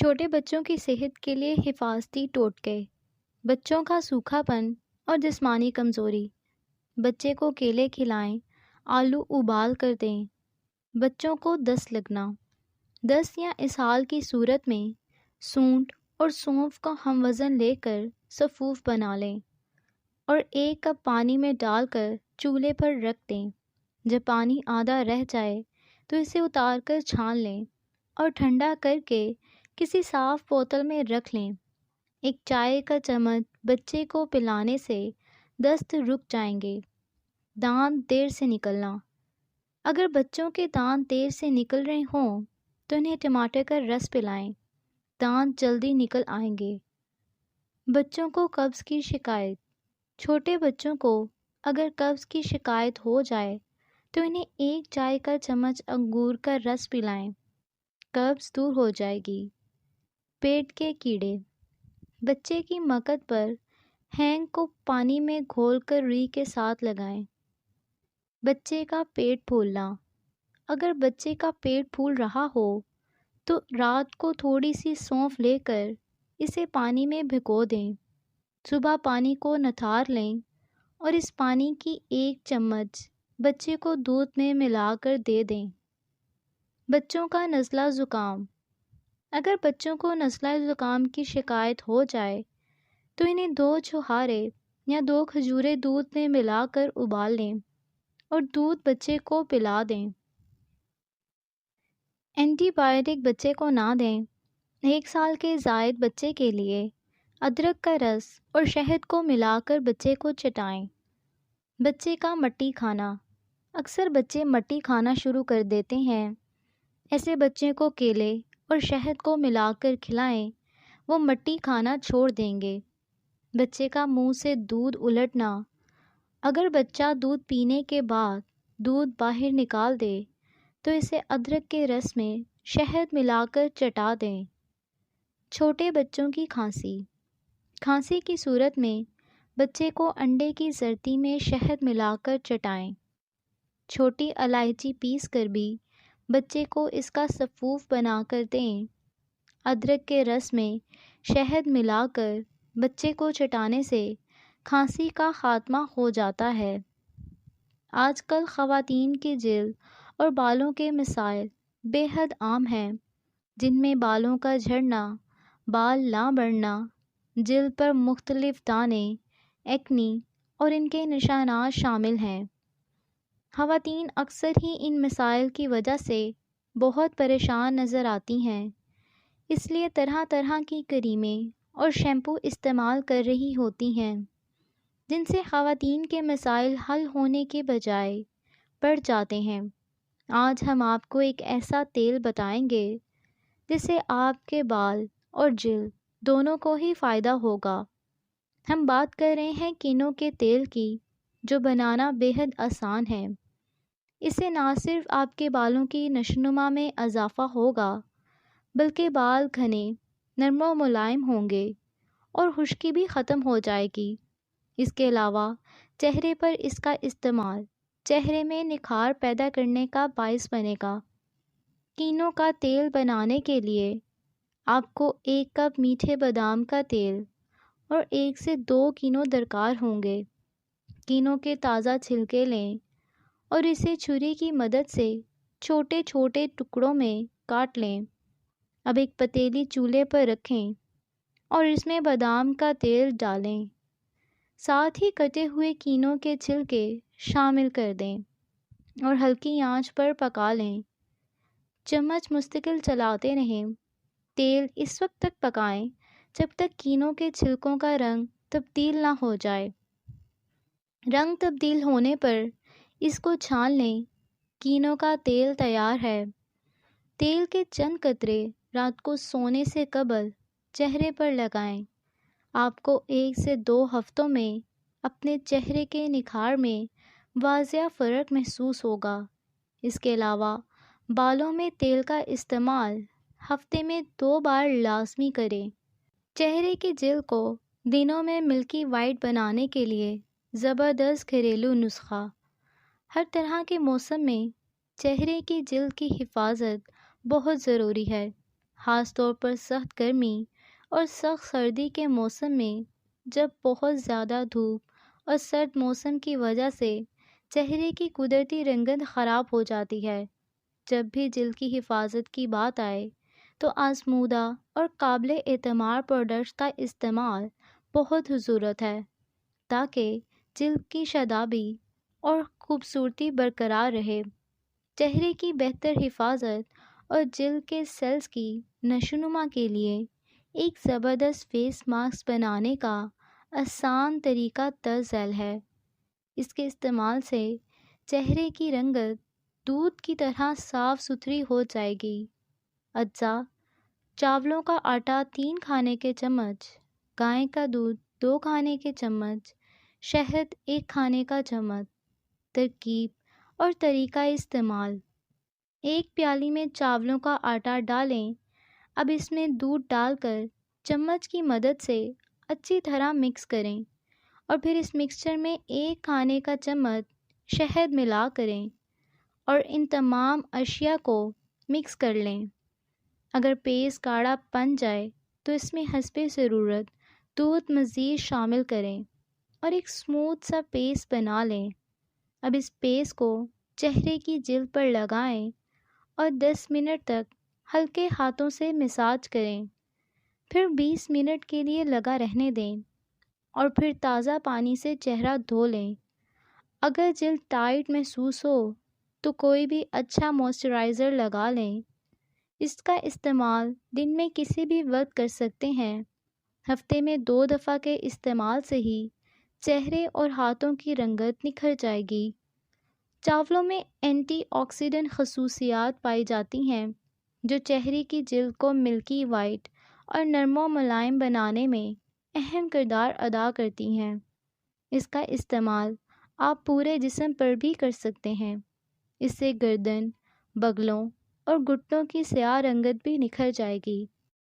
چھوٹے بچوں کی صحت کے لیے حفاظتی ٹوٹکے۔ بچوں کا سوکھا پن اور جسمانی کمزوری۔ بچے کو کیلے کھلائیں، آلو ابال کر دیں۔ بچوں کو دست لگنا۔ دست یا اسہال کی صورت میں سونڈ اور سونف کا ہم وزن لے کر صفوف بنا لیں اور 1 کپ پانی میں ڈال کر چولہے پر رکھ دیں۔ جب پانی آدھا رہ جائے تو اسے اتار کر چھان لیں اور ٹھنڈا کر کے کسی صاف بوتل میں رکھ لیں۔ 1 چائے کا چمچ بچے کو پلانے سے دست رک جائیں گے۔ دانت دیر سے نکلنا۔ اگر بچوں کے دانت دیر سے نکل رہے ہوں تو انہیں ٹماٹر کا رس پلائیں، دانت جلدی نکل آئیں گے۔ بچوں کو قبض کی شکایت۔ چھوٹے بچوں کو اگر قبض کی شکایت ہو جائے تو انہیں 1 چائے کا چمچ انگور کا رس پلائیں، قبض دور ہو جائے گی۔ پیٹ کے کیڑے۔ بچے کی مکد پر ہینگ کو پانی میں گھول کر روئی کے ساتھ لگائیں۔ بچے کا پیٹ پھولنا۔ اگر بچے کا پیٹ پھول رہا ہو تو رات کو تھوڑی سی سونف لے کر اسے پانی میں بھگو دیں۔ صبح پانی کو نتھار لیں اور اس پانی کی 1 چمچ بچے کو دودھ میں ملا کر دے دیں۔ بچوں کا نزلہ زکام۔ اگر بچوں کو نزلہ زکام کی شکایت ہو جائے تو انہیں 2 چھہارے یا 2 کھجوریں دودھ میں ملا کر ابال لیں اور دودھ بچے کو پلا دیں۔ اینٹی بائیوٹک بچے کو نہ دیں۔ 1 سال کے زائد بچے کے لیے ادرک کا رس اور شہد کو ملا کر بچے کو چٹائیں۔ بچے کا مٹی کھانا۔ اکثر بچے مٹی کھانا شروع کر دیتے ہیں۔ ایسے بچے کو کیلے اور شہد کو ملا کر کھلائیں، وہ مٹی کھانا چھوڑ دیں گے۔ بچے کا منہ سے دودھ الٹنا۔ اگر بچہ دودھ پینے کے بعد دودھ باہر نکال دے تو اسے ادرک کے رس میں شہد ملا کر چٹا دیں۔ چھوٹے بچوں کی کھانسی۔ کھانسی کی صورت میں بچے کو انڈے کی زرتی میں شہد ملا کر چٹائیں۔ چھوٹی الائچی پیس کر بھی بچے کو اس کا صفوف بنا کر دیں۔ ادرک کے رس میں شہد ملا کر بچے کو چٹانے سے کھانسی کا خاتمہ ہو جاتا ہے۔ آج کل خواتین کی جلد اور بالوں کے مسائل بے حد عام ہیں، جن میں بالوں کا جھڑنا، بال نہ بڑھنا، جلد پر مختلف دانے، ایکنی اور ان کے نشانات شامل ہیں۔ خواتین اکثر ہی ان مسائل کی وجہ سے بہت پریشان نظر آتی ہیں، اس لیے طرح طرح کی کریمیں اور شیمپو استعمال کر رہی ہوتی ہیں، جن سے خواتین کے مسائل حل ہونے کے بجائے بڑھ جاتے ہیں۔ آج ہم آپ کو ایک ایسا تیل بتائیں گے جس سے آپ کے بال اور جلد دونوں کو ہی فائدہ ہوگا۔ ہم بات کر رہے ہیں کینو کے تیل کی، جو بنانا بے حد آسان ہے۔ اس سے نہ صرف آپ کے بالوں کی نشوونما میں اضافہ ہوگا بلکہ بال گھنے، نرم و ملائم ہوں گے اور خشکی بھی ختم ہو جائے گی۔ اس کے علاوہ چہرے پر اس کا استعمال چہرے میں نکھار پیدا کرنے کا باعث بنے گا۔ کینو کا تیل بنانے کے لیے آپ کو 1 کپ میٹھے بادام کا تیل اور 1 سے 2 کینو درکار ہوں گے۔ کینو کے تازہ چھلکے لیں اور اسے چھری کی مدد سے چھوٹے چھوٹے ٹکڑوں میں کاٹ لیں۔ اب ایک پتیلی چولہے پر رکھیں اور اس میں بادام کا تیل ڈالیں، ساتھ ہی کٹے ہوئے کینو کے چھلکے شامل کر دیں اور ہلکی آنچ پر پکا لیں۔ چمچ مستقل چلاتے رہیں۔ تیل اس وقت تک پکائیں جب تک کینو کے چھلکوں کا رنگ تبدیل نہ ہو جائے۔ رنگ تبدیل ہونے پر اس کو چھان لیں۔ کینو کا تیل تیار ہے۔ تیل کے چند قطرے رات کو سونے سے قبل چہرے پر لگائیں۔ آپ کو 1 سے 2 ہفتوں میں اپنے چہرے کے نکھار میں واضح فرق محسوس ہوگا۔ اس کے علاوہ بالوں میں تیل کا استعمال ہفتے میں 2 بار لازمی کریں۔ چہرے کی جلد کو دنوں میں ملکی وائٹ بنانے کے لیے زبردست گھریلو نسخہ۔ ہر طرح کے موسم میں چہرے کی جلد کی حفاظت بہت ضروری ہے۔ خاص طور پر سخت گرمی اور سخت سردی کے موسم میں جب بہت زیادہ دھوپ اور سرد موسم کی وجہ سے چہرے کی قدرتی رنگت خراب ہو جاتی ہے۔ جب بھی جلد کی حفاظت کی بات آئے تو آزمودہ اور قابل اعتماد پروڈکٹس کا استعمال بہت ضرورت ہے تاکہ جلد کی شادابی اور خوبصورتی برقرار رہے۔ چہرے کی بہتر حفاظت اور جلد کے سیلز کی نشوونما کے لیے ایک زبردست فیس ماسک بنانے کا آسان طریقہ طرز ذیل ہے۔ اس کے استعمال سے چہرے کی رنگت دودھ کی طرح صاف ستھری ہو جائے گی۔ اجزاء: چاولوں کا آٹا 3 کھانے کے چمچ، گائے کا دودھ 2 کھانے کے چمچ، شہد 1 کھانے کا چمچ۔ ترکیب اور طریقہ استعمال: ایک پیالی میں چاولوں کا آٹا ڈالیں۔ اب اس میں دودھ ڈال کر چمچ کی مدد سے اچھی طرح مکس کریں اور پھر اس مکسچر میں 1 کھانے کا چمچ شہد ملا کریں اور ان تمام اشیاء کو مکس کر لیں۔ اگر پیسٹ گاڑھا بن جائے تو اس میں حسب ضرورت دودھ مزید شامل کریں اور ایک اسموتھ سا پیسٹ بنا لیں۔ اب اس پیسٹ کو چہرے کی جلد پر لگائیں اور 10 منٹ تک ہلکے ہاتھوں سے مساج کریں، پھر 20 منٹ کے لیے لگا رہنے دیں اور پھر تازہ پانی سے چہرہ دھو لیں۔ اگر جلد ٹائٹ محسوس ہو تو کوئی بھی اچھا موئسچرائزر لگا لیں۔ اس کا استعمال دن میں کسی بھی وقت کر سکتے ہیں۔ ہفتے میں 2 دفعہ کے استعمال سے ہی چہرے اور ہاتھوں کی رنگت نکھر جائے گی۔ چاولوں میں اینٹی آکسیڈنٹ خصوصیات پائی جاتی ہیں جو چہرے کی جلد کو ملکی وائٹ اور نرم و ملائم بنانے میں اہم کردار ادا کرتی ہیں۔ اس کا استعمال آپ پورے جسم پر بھی کر سکتے ہیں۔ اس سے گردن، بغلوں اور گھٹنوں کی سیاہ رنگت بھی نکھر جائے گی۔